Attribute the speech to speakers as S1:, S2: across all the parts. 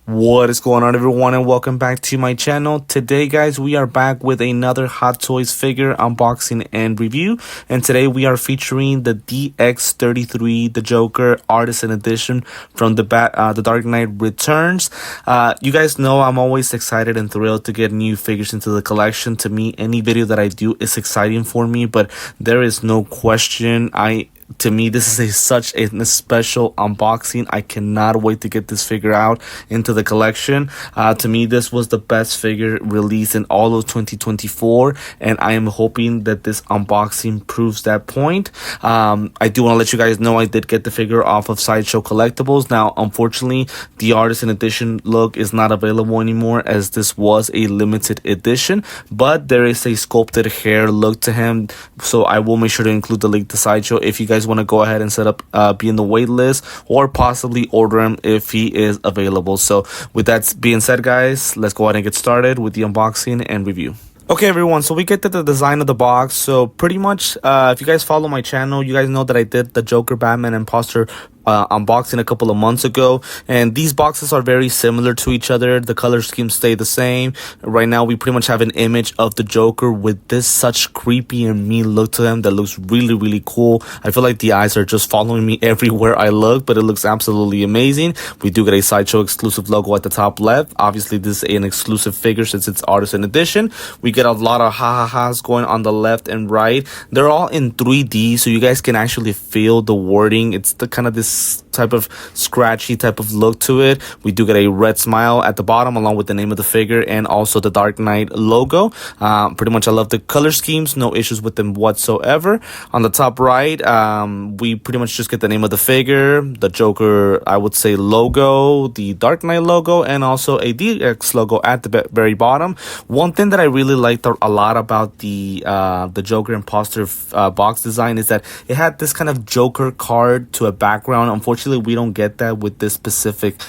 S1: What is going on, everyone, and welcome back to my channel. Today, guys, we are back with another Hot Toys figure unboxing and review, and today we are featuring the DX33 the Joker Artisan edition from the Dark Knight Returns. You guys know I'm always excited and thrilled to get new figures into the collection. To me, any video that I do is exciting for me, but there is no question to me, this is such a special unboxing. I cannot wait to get this figure out into the collection. To me, this was the best figure released in all of 2024, and I am hoping that this unboxing proves that point. I do want to let you guys know I did get the figure off of Sideshow Collectibles. Now, unfortunately, the Artisan Edition look is not available anymore, as this was a limited edition, but there is a sculpted hair look to him, so I will make sure to include the link to Sideshow if you guys want to go ahead and set up be in the wait list, or possibly order him if he is available. So with that being said, guys, let's go ahead and get started with the unboxing and review. Okay, everyone, so we get to the design of the box. So pretty much, if you guys follow my channel, you guys know that I did the Joker Batman Imposter unboxing a couple of months ago, and these boxes are very similar to each other. The color schemes stay the same. Right now we pretty much have an image of the Joker with this such creepy and mean look to him that looks really cool. I feel like the eyes are just following me everywhere I look, but it looks absolutely amazing. We do get a Sideshow exclusive logo at the top left. Obviously this is an exclusive figure since it's Artisan Edition. We get a lot of ha-ha-has going on the left and right. They're all in 3D, so you guys can actually feel the wording. It's the kind of this type of scratchy type of look to it. We do get a red smile at the bottom along with the name of the figure and also the Dark Knight logo. Pretty much I love the color schemes, no issues with them whatsoever. On the top right, we pretty much just get the name of the figure, the Joker, I would say, logo, the Dark Knight logo, and also a DX logo at the very bottom. One thing that I really liked a lot about the Joker Imposter box design is that it had this kind of Joker card to a background. Unfortunately, we don't get that with this specific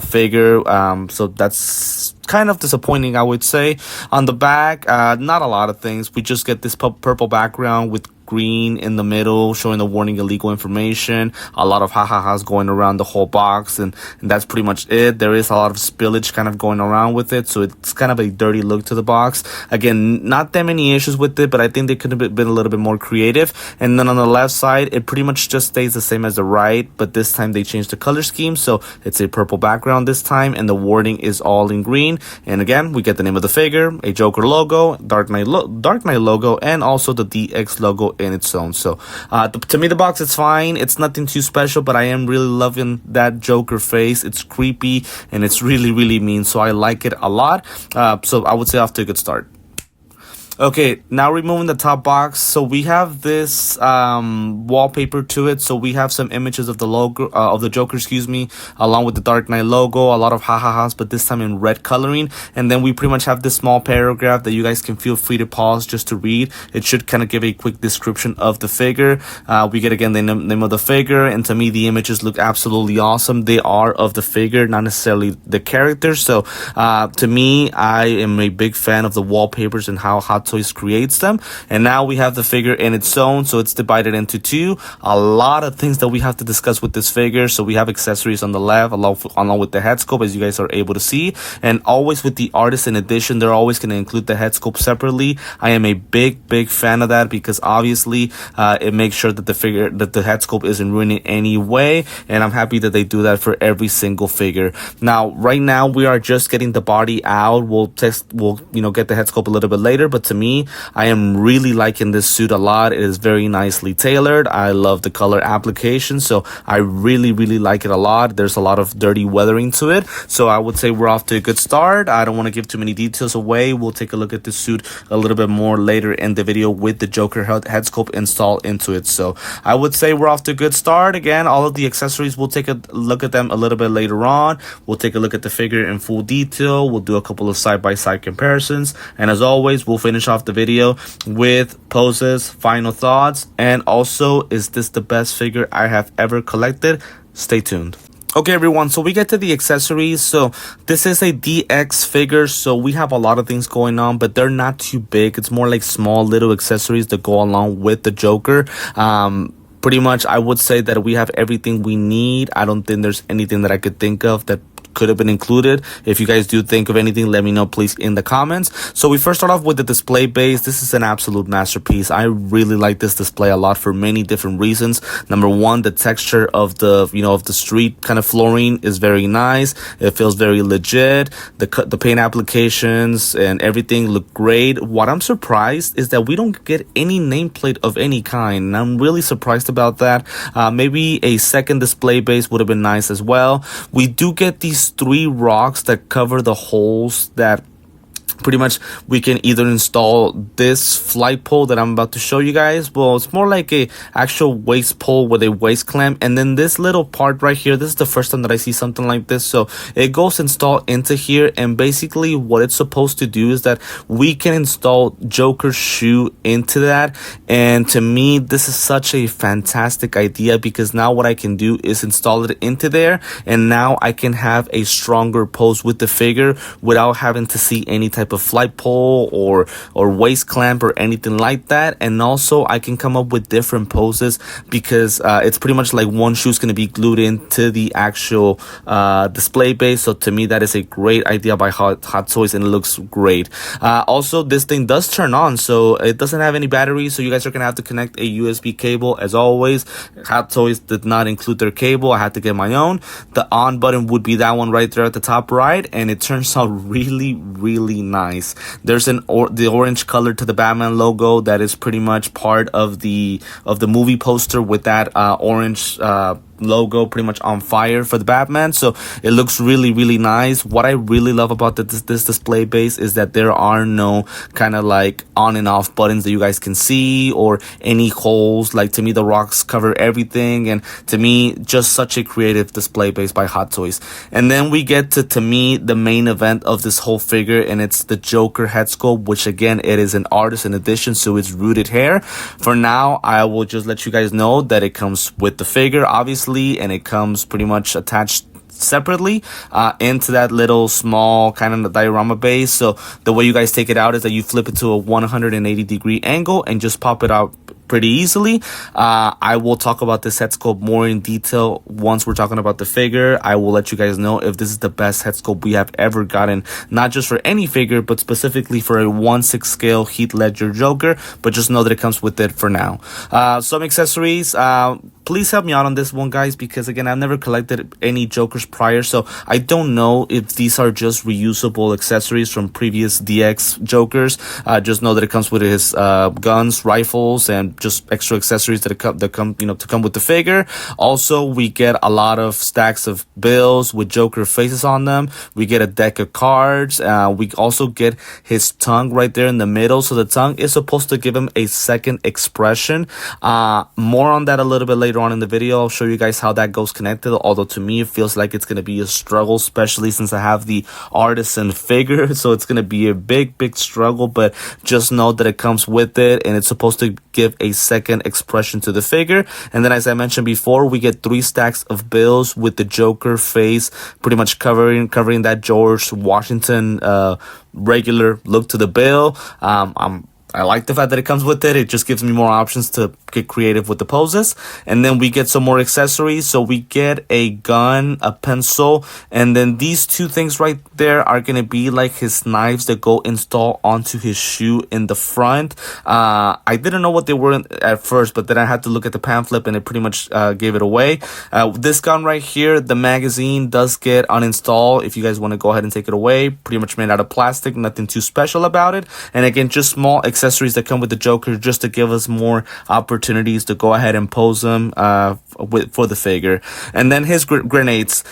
S1: figure, so that's kind of disappointing, I would say. On the back, not a lot of things. We just get this purple background with green in the middle showing the warning illegal information. A lot of ha-ha-has going around the whole box, and that's pretty much it. There is a lot of spillage kind of going around with it, so it's kind of a dirty look to the box. Again, not that many issues with it, but I think they could have been a little bit more creative. And then on the left side, it pretty much just stays the same as the right, but this time they changed the color scheme, so it's a purple background this time, and the wording is all in green. And again, we get the name of the figure, a Joker logo, Dark Knight logo, and also the DX logo in its own. So to me, the box is fine. It's nothing too special, but I am really loving that Joker face. It's creepy and it's really mean, so I like it a lot. So I would say off to a good start. Okay, now removing the top box. So we have this wallpaper to it. So we have some images of the logo of the Joker, along with the Dark Knight logo. A lot of ha-ha-has, but this time in red coloring. And then we pretty much have this small paragraph that you guys can feel free to pause just to read. It should kind of give a quick description of the figure. We get again the name of the figure, and to me the images look absolutely awesome. They are of the figure, not necessarily the character. So to me, I am a big fan of the wallpapers and how Hot Toys creates them. And now we have the figure in its own, so it's divided into two. A lot of things that we have to discuss with this figure. So we have accessories on the left along with the head sculpt, as you guys are able to see. And always with the Artisan Edition, they're always going to include the head sculpt separately. I am a big fan of that, because obviously it makes sure that the head sculpt isn't ruined in any way, and I'm happy that they do that for every single figure. Now right now we are just getting the body out. We'll get the head sculpt a little bit later, but to me, I am really liking this suit a lot. It is very nicely tailored. I love the color application, so I really like it a lot. There's a lot of dirty weathering to it, so I would say we're off to a good start. I don't want to give too many details away. We'll take a look at this suit a little bit more later in the video with the Joker head sculpt installed into it. So I would say we're off to a good start. Again, all of the accessories, we'll take a look at them a little bit later on. We'll take a look at the figure in full detail. We'll do a couple of side-by-side comparisons, and as always, we'll finish off the video with poses, final thoughts, and also, is this the best figure I have ever collected? Stay tuned. Okay, everyone, so we get to the accessories. So this is a DX figure, so we have a lot of things going on, but they're not too big. It's more like small little accessories that go along with the Joker. Pretty much, I would say that we have everything we need. I don't think there's anything that I could think of that could have been included. If you guys do think of anything, let me know please in the comments. So we first start off with the display base. This is an absolute masterpiece. I really like this display a lot for many different reasons. Number one, the texture of the of the street kind of flooring is very nice. It feels very legit. The paint applications and everything look great. What I'm surprised is that we don't get any nameplate of any kind, and I'm really surprised about that. Maybe a second display base would have been nice as well. We do get these 3 rocks that cover the holes that pretty much we can either install this flight pole that I'm about to show you guys. Well, it's more like a actual waist pole with a waist clamp, and then this little part right here, this is the first time that I see something like this. So it goes installed into here, and basically what it's supposed to do is that we can install Joker's shoe into that. And to me, this is such a fantastic idea, because now what I can do is install it into there, and now I can have a stronger pose with the figure without having to see any type of flight pole or waist clamp or anything like that. And also I can come up with different poses, because it's pretty much like one shoe is going to be glued into the actual display base. So to me, that is a great idea by Hot Toys, and it looks great. Also, this thing does turn on, so it doesn't have any batteries, so you guys are gonna have to connect a USB cable. As always, Hot Toys did not include their cable. I had to get my own. The on button would be that one right there at the top right, and it turns out really nice. There's the orange color to the Batman logo that is pretty much part of the movie poster, with that orange logo pretty much on fire for the Batman. So it looks really nice. What I really love about this display base is that there are no kind of like on and off buttons that you guys can see, or any holes. Like, to me, the rocks cover everything, and to me, just such a creative display base by Hot Toys. And then we get to me, the main event of this whole figure, and it's the Joker head sculpt, which again, it is an Artisan edition, so it's rooted hair. For now, I will just let you guys know that it comes with the figure, obviously, and it comes pretty much attached separately into that little small kind of diorama base. So the way you guys take it out is that you flip it to a 180-degree angle and just pop it out pretty easily. I will talk about this head sculpt more in detail once we're talking about the figure. I will let you guys know if this is the best head sculpt we have ever gotten, not just for any figure, but specifically for a 1/6 scale Heath Ledger Joker. But just know that it comes with it for now. Some accessories. Please help me out on this one, guys, because again, I've never collected any Jokers prior, so I don't know if these are just reusable accessories from previous DX Jokers. Just know that it comes with his guns, rifles, and just extra accessories that come to come with the figure. Also, we get a lot of stacks of bills with Joker faces on them. We get a deck of cards. We also get his tongue right there in the middle. So the tongue is supposed to give him a second expression. More on that a little bit later on in the video. I'll show you guys how that goes connected, although to me it feels like it's going to be a struggle, especially since I have the Artisan figure, so it's going to be a big struggle. But just know that it comes with it, and it's supposed to give a second expression to the figure. And then, as I mentioned before, we get 3 stacks of bills with the Joker face pretty much covering that George Washington regular look to the bill. I like the fact that it comes with it. It just gives me more options to get creative with the poses. And then we get some more accessories. So we get a gun, a pencil, and then these 2 things right there are going to be like his knives that go install onto his shoe in the front. I didn't know what they were at first, but then I had to look at the pamphlet, and it pretty much gave it away. This gun right here, the magazine does get uninstalled if you guys want to go ahead and take it away. Pretty much made out of plastic, nothing too special about it. And again, just small accessories that come with the Joker, just to give us more opportunities to go ahead and pose them for the figure. And then his grenades.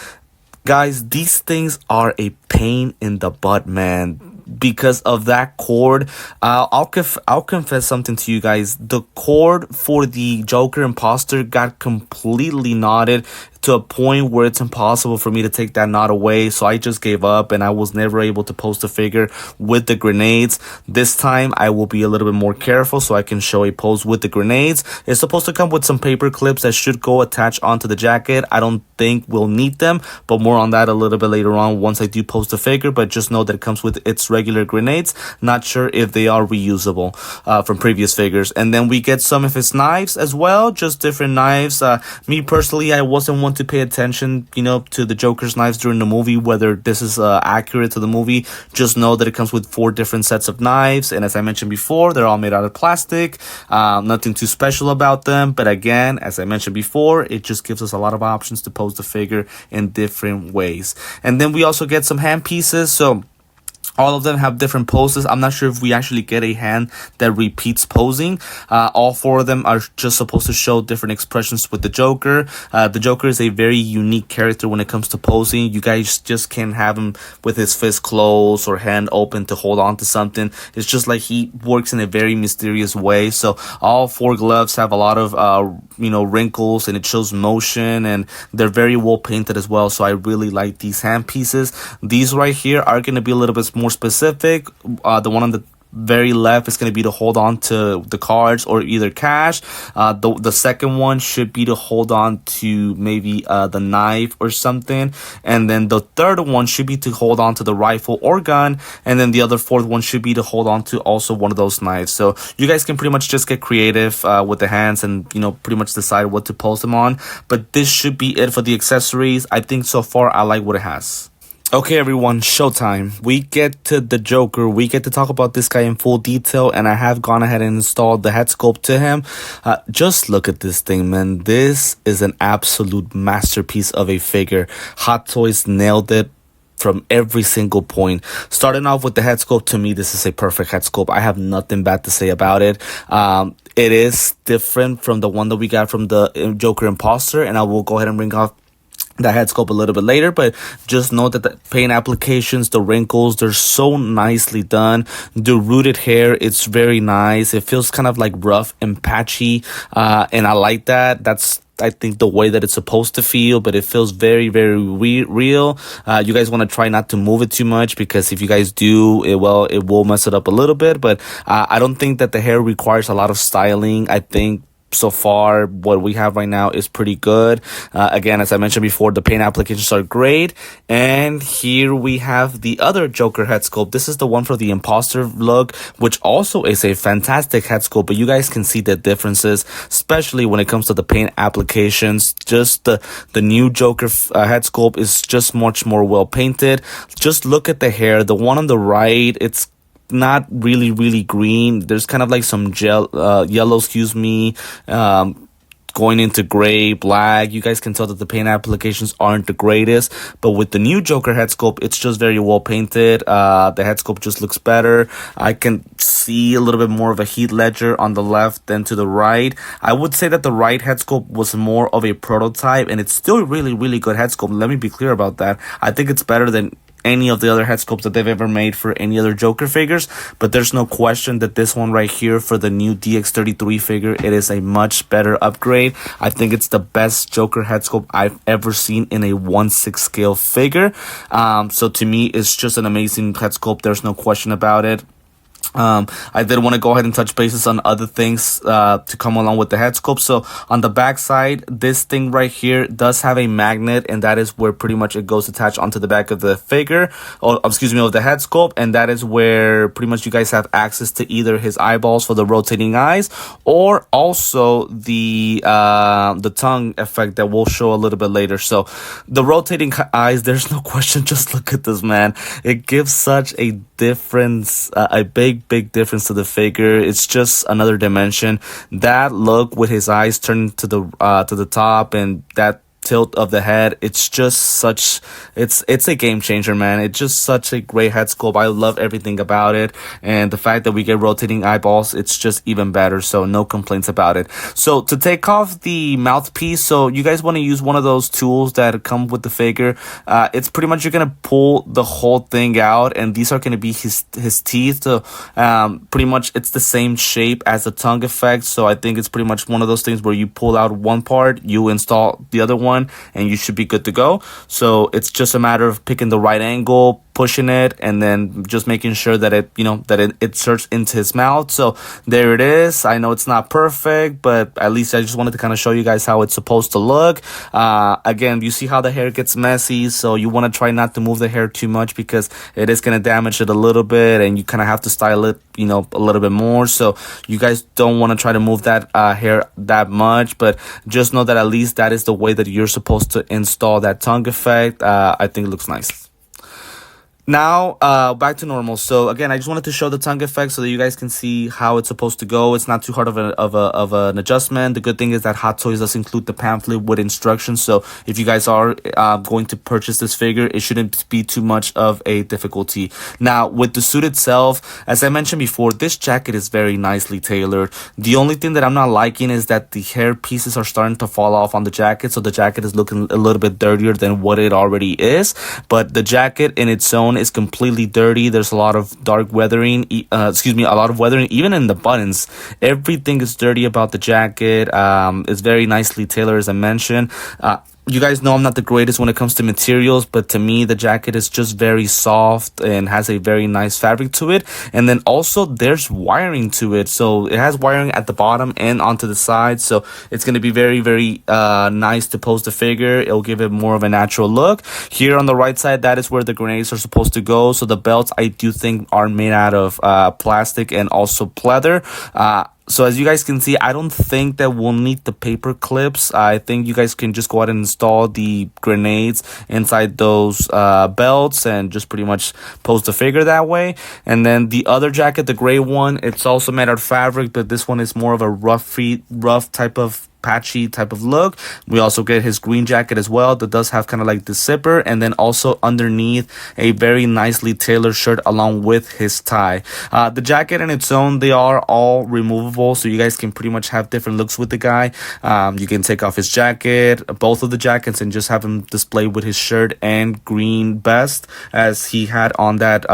S1: Guys, these things are a pain in the butt, man, because of that cord. I'll confess something to you guys. The cord for the Joker Imposter got completely knotted to a point where it's impossible for me to take that knot away. So I just gave up, and I was never able to post a figure with the grenades. This time I will be a little bit more careful so I can show a pose with the grenades. It's supposed to come with some paper clips that should go attached onto the jacket. I don't think we'll need them, but more on that a little bit later on once I do post a figure. But just know that it comes with its regular grenades. Not sure if they are reusable from previous figures. And then we get some of his knives as well, just different knives. Me personally, I wasn't one want to pay attention, to the Joker's knives during the movie, whether this is accurate to the movie, just know that it comes with 4 different sets of knives. And as I mentioned before, they're all made out of plastic. Nothing too special about them. But again, as I mentioned before, it just gives us a lot of options to pose the figure in different ways. And then we also get some hand pieces. So all of them have different poses. I'm not sure if we actually get a hand that repeats posing. All 4 of them are just supposed to show different expressions with the Joker. The Joker is a very unique character when it comes to posing. You guys just can't have him with his fist closed or hand open to hold on to something. It's just like he works in a very mysterious way. So all 4 gloves have a lot of, wrinkles, and it shows motion, and they're very well painted as well. So I really like these hand pieces. These right here are going to be a little bit more specific. The one on the very left is going to be to hold on to the cards or either cash. The second one should be to hold on to maybe the knife or something. And then the third one should be to hold on to the rifle or gun. And then the other 4th one should be to hold on to also one of those knives. So you guys can pretty much just get creative with the hands and, pretty much decide what to pose them on. But this should be it for the accessories. I think so far I like what it has. Okay, everyone, showtime. We get to the Joker. We get to talk about this guy in full detail, and I have gone ahead and installed the head sculpt to him. Just look at this thing, man. This is an absolute masterpiece of a figure. Hot Toys nailed it from every single point. Starting off with the head sculpt, to me, this is a perfect head sculpt. I have nothing bad to say about it. It is different from the one that we got from the Joker Imposter, and I will go ahead and bring off the head sculpt a little bit later, but just know that the paint applications, the wrinkles, they're so nicely done. The rooted hair, it's very nice. It feels kind of like rough and patchy, and I like that. That's, I think, the way that it's supposed to feel, but it feels very, very real. You guys want to try not to move it too much, because if you guys do, it will mess it up a little bit. But I don't think that the hair requires a lot of styling. I think so far what we have right now is pretty good. Again, as I mentioned before, the paint applications are great. And here we have the other Joker head sculpt. This is the one for the imposter look, which also is a fantastic head sculpt, but you guys can see the differences, especially when it comes to the paint applications. Just the new Joker head sculpt is just much more well painted. Just look at the hair. The one on the right, it's not really green. There's kind of like some yellow, going into gray, black. You guys can tell that the paint applications aren't the greatest, but with the new Joker head sculpt, it's just very well painted. The head sculpt just looks better. I can see a little bit more of a heat ledger on the left than to the right. I would say that the right head sculpt was more of a prototype, and it's still really good head sculpt. Let me be clear about that. I think it's better than any of the other head sculpts that they've ever made for any other Joker figures, but there's no question that this one right here for the new DX33 figure, it is a much better upgrade. I think it's the best Joker head sculpt I've ever seen in a 1/6 scale figure. So to me, it's just an amazing head sculpt. There's no question about it. I did want to go ahead and touch bases on other things to come along with the head sculpt. So on the back side, this thing right here does have a magnet, and that is where pretty much it goes attached onto the back of the figure, or excuse me, of the head sculpt, and that is where pretty much you guys have access to either his eyeballs for the rotating eyes, or also the tongue effect that we'll show a little bit later. So the rotating eyes, there's no question. Just look at this, man. It gives such a difference, a big difference to the figure. It's just another dimension. That look with his eyes turned to the top, and that tilt of the head, it's just such, it's a game changer, man. It's just such a great head sculpt. I love everything about it, and the fact that we get rotating eyeballs, it's just even better. So no complaints about it. So to take off the mouthpiece, so you guys want to use one of those tools that come with the figure. It's pretty much, you're gonna pull the whole thing out, and these are gonna be his teeth. So pretty much it's the same shape as the tongue effect. So I think it's pretty much one of those things where you pull out one part, you install the other one, and you should be good to go. So it's just a matter of picking the right angle, pushing it and then just making sure that it inserts into his mouth. So there it is. I know it's not perfect, but at least I just wanted to kind of show you guys how it's supposed to look. Again, you see how the hair gets messy, so you want to try not to move the hair too much because it is going to damage it a little bit, and you kind of have to style it a little bit more. So you guys don't want to try to move that hair that much, but just know that at least that is the way that you're supposed to install that tongue effect. I think it looks nice. Now, back to normal. So again, I just wanted to show the tongue effect so that you guys can see how it's supposed to go. It's not too hard of an adjustment. The good thing is that Hot Toys does include the pamphlet with instructions. So if you guys are going to purchase this figure, it shouldn't be too much of a difficulty. Now, with the suit itself, as I mentioned before, this jacket is very nicely tailored. The only thing that I'm not liking is that the hair pieces are starting to fall off on the jacket. So the jacket is looking a little bit dirtier than what it already is. But the jacket in its own is completely dirty. There's a lot of dark weathering, a lot of weathering even in the buttons. Everything is dirty about the jacket. It's very nicely tailored, as I mentioned. You guys know I'm not the greatest when it comes to materials, but to me, the jacket is just very soft and has a very nice fabric to it. And then also there's wiring to it. So it has wiring at the bottom and onto the side. So it's going to be very, very nice to pose the figure. It'll give it more of a natural look. Here on the right side, that is where the grenades are supposed to go. So the belts, I do think, are made out of plastic and also pleather. So as you guys can see, I don't think that we'll need the paper clips. I think you guys can just go ahead and install the grenades inside those belts and just pretty much pose the figure that way. And then the other jacket, the gray one, it's also made out of fabric, but this one is more of a rough type of patchy type of look. We also get his green jacket as well that does have kind of like the zipper, and then also underneath a very nicely tailored shirt along with his tie. The jacket in its own, they are all removable, so you guys can pretty much have different looks with the guy. You can take off his jacket, both of the jackets, and just have him display with his shirt and green vest as he had on that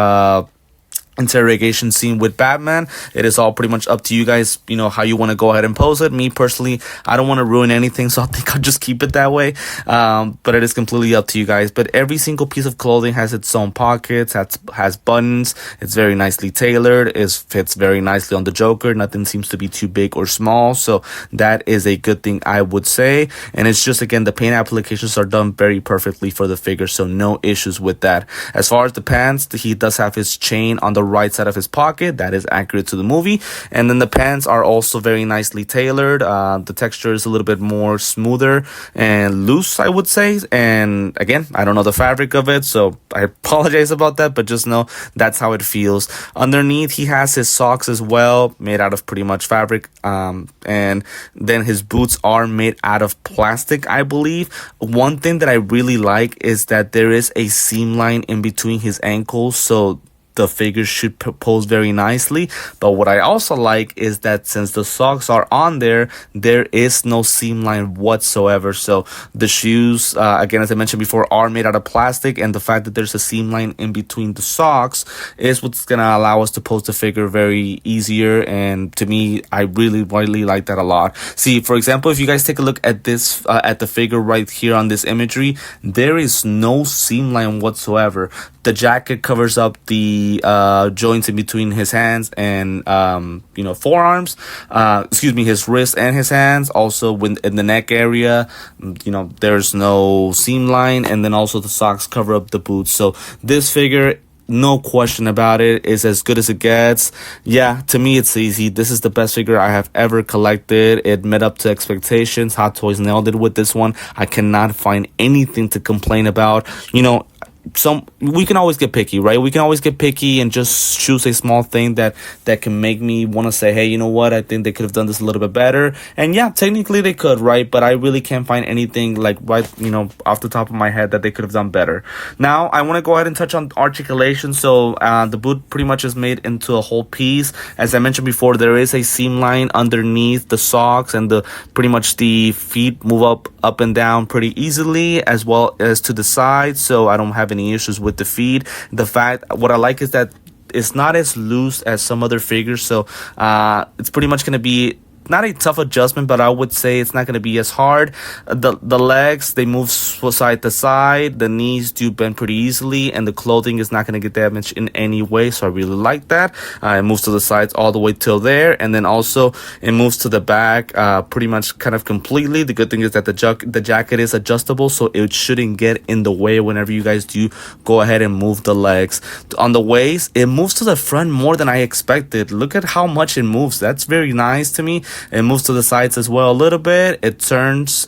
S1: interrogation scene with Batman. It is all pretty much up to you guys, how you want to go ahead and pose it. Me personally, I don't want to ruin anything, so I think I'll just keep it that way. But it is completely up to you guys. But every single piece of clothing has its own pockets, has buttons. It's very nicely tailored. It fits very nicely on the Joker. Nothing seems to be too big or small, so that is a good thing, I would say. And it's just, again, the paint applications are done very perfectly for the figure, so no issues with that. As far as the pants, he does have his chain on the right side of his pocket. That is accurate to the movie. And then the pants are also very nicely tailored. The texture is a little bit more smoother and loose, I would say. And again, I don't know the fabric of it, so I apologize about that, but just know that's how it feels. Underneath, he has his socks as well, made out of pretty much fabric. And then his boots are made out of plastic, I believe. One thing that I really like is that there is a seam line in between his ankles, so the figure should pose very nicely. But what I also like is that since the socks are on there is no seam line whatsoever. So the shoes, again, as I mentioned before, are made out of plastic, and the fact that there's a seam line in between the socks is what's gonna allow us to pose the figure very easier. And to me, I really like that a lot. See, for example, if you guys take a look at this, at the figure right here on this imagery, there is no seam line whatsoever. The jacket covers up the joints in between his hands and forearms, his wrist and his hands. Also in the neck area, there's no seam line, and then also the socks cover up the boots. So this figure, no question about it, is as good as it gets. Yeah, to me it's easy. This is the best figure I have ever collected. It met up to expectations. Hot Toys nailed it with this one. I cannot find anything to complain about. We can always get picky, right? We can always get picky and just choose a small thing that can make me want to say, hey, you know what? I think they could have done this a little bit better. And yeah, technically they could, right? But I really can't find anything like off the top of my head that they could have done better. Now, I want to go ahead and touch on articulation. So the boot pretty much is made into a whole piece. As I mentioned before, there is a seam line underneath the socks, and pretty much the feet move up and down pretty easily, as well as to the side. So I don't have any issues with the feet. What I like is that it's not as loose as some other figures, so it's pretty much going to be not a tough adjustment, but I would say it's not going to be as hard. The legs, they move side to side. The knees do bend pretty easily, and the clothing is not going to get damaged in any way. So I really like that. It moves to the sides all the way till there, and then also it moves to the back pretty much kind of completely. The good thing is that the jacket is adjustable, so it shouldn't get in the way whenever you guys do go ahead and move the legs. On the waist, it moves to the front more than I expected. Look at how much it moves. That's very nice to me. It moves to the sides as well a little bit. It turns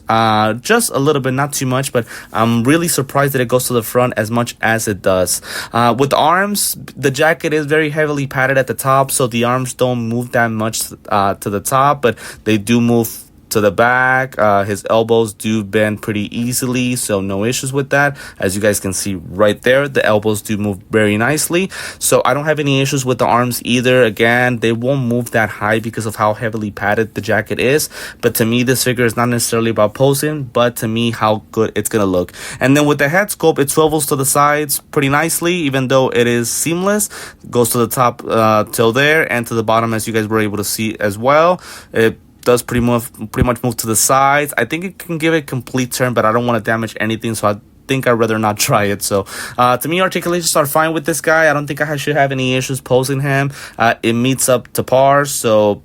S1: just a little bit, not too much, but I'm really surprised that it goes to the front as much as it does. With arms, the jacket is very heavily padded at the top, so the arms don't move that much to the top, but they do move to the back. His elbows do bend pretty easily, so no issues with that. As you guys can see right there, the elbows do move very nicely, so I don't have any issues with the arms either. Again, they won't move that high because of how heavily padded the jacket is, but to me this figure is not necessarily about posing, but to me how good it's gonna look. And then with the head sculpt, it swivels to the sides pretty nicely, even though it is seamless. It goes to the top till there, and to the bottom, as you guys were able to see as well. It does pretty much move to the sides. I think it can give a complete turn, but I don't want to damage anything, so I think I'd rather not try it. So to me, articulations are fine with this guy. I don't think I should have any issues posing him. It meets up to par, so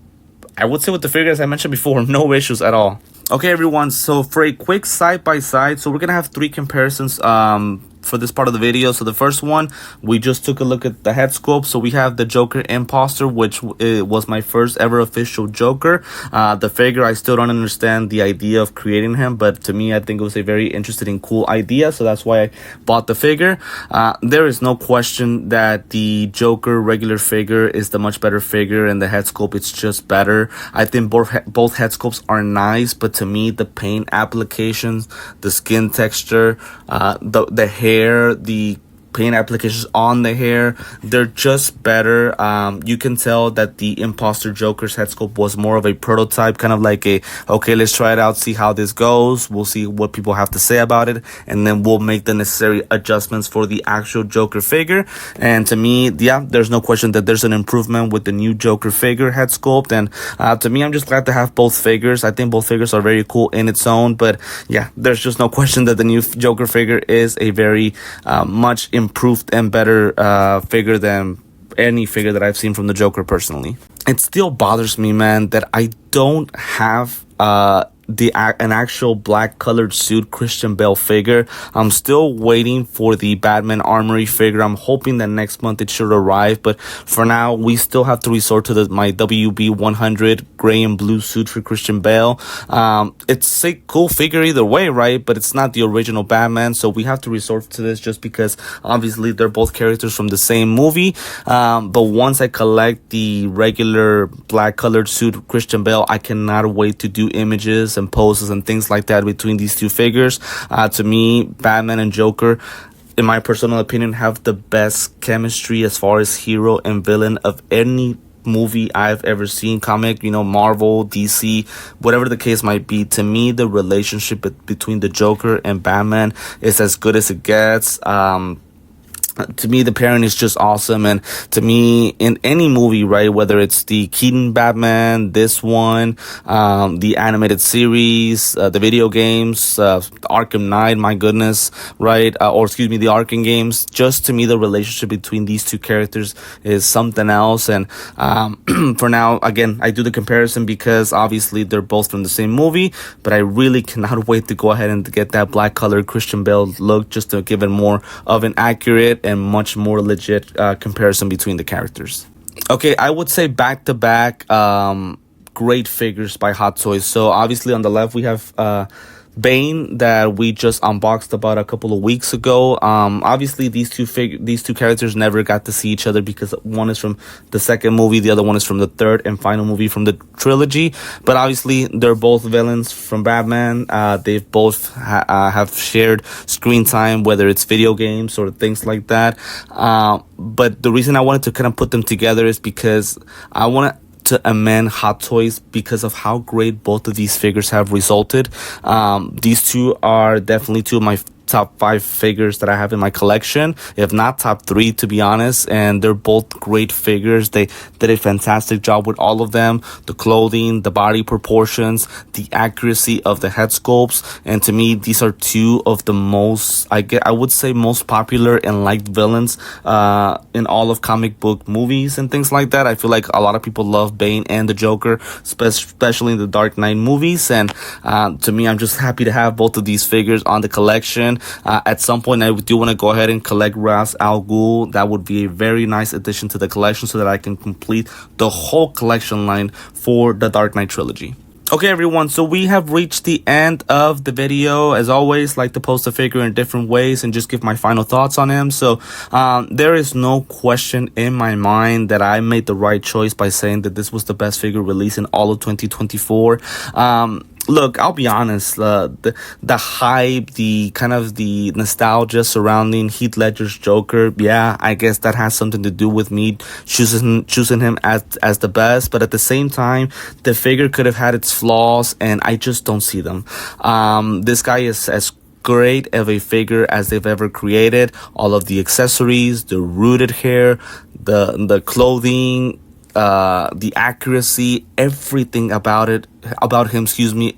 S1: I would say with the figure, as I mentioned before, no issues at all. Okay, everyone, so for a quick side-by-side, so we're gonna have 3 comparisons for this part of the video. So the first one, we just took a look at the head sculpt. So we have the Joker Imposter, which was my first ever official Joker. The figure, I still don't understand the idea of creating him, but to me, I think it was a very interesting and cool idea, so that's why I bought the figure. There is no question that the Joker regular figure is the much better figure, and the head sculpt, it's just better. I think both head sculpts are nice, but to me, the paint applications, the skin texture, the hair, the paint applications on the hair, they're just better. You can tell that the Imposter Joker's head sculpt was more of a prototype, kind of like a, okay, let's try it out, see how this goes, we'll see what people have to say about it, and then we'll make the necessary adjustments for the actual Joker figure. And to me, yeah, there's no question that there's an improvement with the new Joker figure head sculpt, and to me, I'm just glad to have both figures. I think both figures are very cool in its own, but yeah, there's just no question that the new Joker figure is a very much improved and better figure than any figure that I've seen from the Joker personally. It still bothers me, man, that I don't have an actual black colored suit Christian Bale figure. I'm still waiting for the Batman Armory figure. I'm hoping that next month it should arrive, but for now we still have to resort to my WB 100 gray and blue suit for Christian Bale. It's a cool figure either way, right? But it's not the original Batman, so we have to resort to this just because obviously they're both characters from the same movie. But once I collect the regular black colored suit Christian Bale, I cannot wait to do images and poses and things like that between these two figures. To me, Batman and Joker, in my personal opinion, have the best chemistry as far as hero and villain of any movie I've ever seen, comic, Marvel, DC, whatever the case might be. To me, the relationship between the Joker and Batman is as good as it gets. To me, the pairing is just awesome. And to me, in any movie, right, whether it's the Keaton Batman, this one, the animated series, the video games, Arkham Knight, my goodness, right, the Arkham games, just to me, the relationship between these two characters is something else. And for now, again, I do the comparison because obviously they're both from the same movie, but I really cannot wait to go ahead and get that black colored Christian Bale look, just to give it more of an accurate and much more legit comparison between the characters. Okay, I would say back-to-back great figures by Hot Toys. So obviously on the left we have Bane that we just unboxed about a couple of weeks ago. Obviously these two characters never got to see each other because one is from the second movie, the other one is from the third and final movie from the trilogy. But obviously they're both villains from Batman. They've both have shared screen time, whether it's video games or things like that. But the reason I wanted to kind of put them together is because I want to amend Hot Toys because of how great both of these figures have resulted. These two are definitely two of my top 5 figures that I have in my collection, if not top 3, to be honest. And they're both great figures. They did a fantastic job with all of them. The clothing, the body proportions, the accuracy of the head sculpts. And to me, these are two of the most, I would say, most popular and liked villains in all of comic book movies and things like that. I feel like a lot of people love Bane and the Joker, especially in the Dark Knight movies. And to me, I'm just happy to have both of these figures on the collection. At some point, I do want to go ahead and collect Ra's al Ghul. That would be a very nice addition to the collection so that I can complete the whole collection line for the Dark Knight trilogy. Okay, everyone, so we have reached the end of the video. As always, like to post a figure in different ways and just give my final thoughts on him. So there is no question in my mind that I made the right choice by saying that this was the best figure released in all of 2024. Look, I'll be honest, the hype, the kind of the nostalgia surrounding Heath Ledger's Joker, yeah, I guess that has something to do with me choosing him as the best. But at the same time, the figure could have had its flaws, and I just don't see them. This guy is as great of a figure as they've ever created. All of the accessories, the rooted hair, the clothing, the accuracy, everything about him,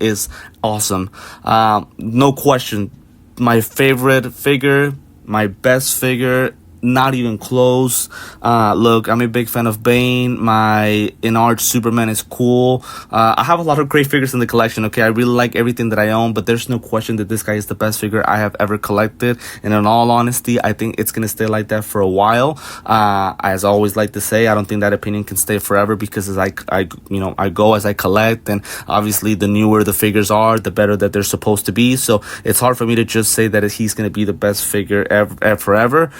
S1: is awesome. No question, my favorite figure, my best figure, not even close. Look, I'm a big fan of Bane. My enlarged Superman is cool. I have a lot of great figures in the collection, okay? I really like everything that I own, but there's no question that this guy is the best figure I have ever collected. And in all honesty, I think it's gonna stay like that for a while. As I always like to say, I don't think that opinion can stay forever, because as I go as I collect, and obviously the newer the figures are, the better that they're supposed to be. So it's hard for me to just say that he's gonna be the best figure ever forever.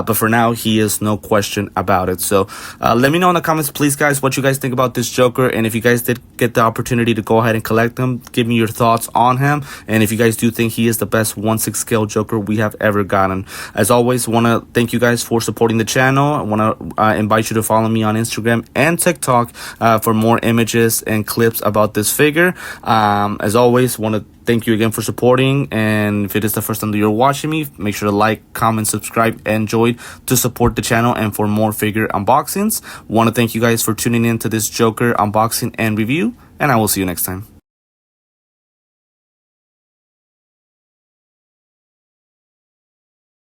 S1: But for now, he is, no question about it. So let me know in the comments, please, guys, what you guys think about this Joker. And if you guys did get the opportunity to go ahead and collect him, give me your thoughts on him. And if you guys do think he is the best 1/6 scale Joker we have ever gotten. As always, want to thank you guys for supporting the channel. I want to invite you to follow me on Instagram and TikTok for more images and clips about this figure. As always, want to thank you again for supporting. And if it is the first time that you're watching me, make sure to like, comment, subscribe, and join to support the channel and for more figure unboxings. Want to thank you guys for tuning in to this Joker unboxing and review, and I will see you next time.